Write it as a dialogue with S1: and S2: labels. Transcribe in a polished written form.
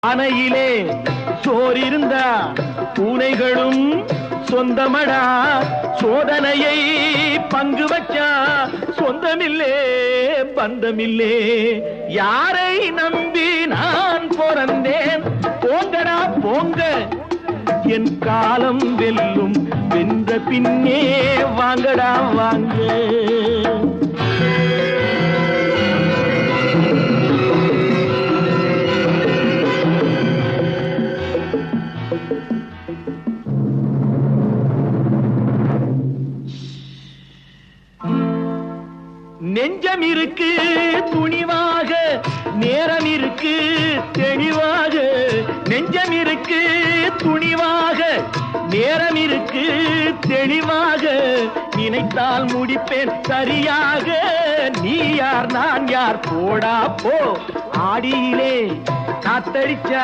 S1: அணையிலே சோறிருந்தா பூனைகளும் சொந்தமடா. சோதனையை பங்கு வச்சா சொந்தமில்லே பந்தமில்லே. யாரை நம்பி நான் பிறந்தேன்? போங்கடா போங்க, என் காலம் வெல்லும். வென்ற பின்னே வாங்கடா வாங்க. நெஞ்சம் இருக்கு துணிவாக, நேரம் இருக்கு தெளிவாக. நெஞ்சம் இருக்கு துணிவாக, நேரம் இருக்கு தெளிவாக. நினைத்தால் முடிப்பேன் சரியாக. நீ யார் நான் யார் போடா போ. ஆடியிலே காத்தடிச்சா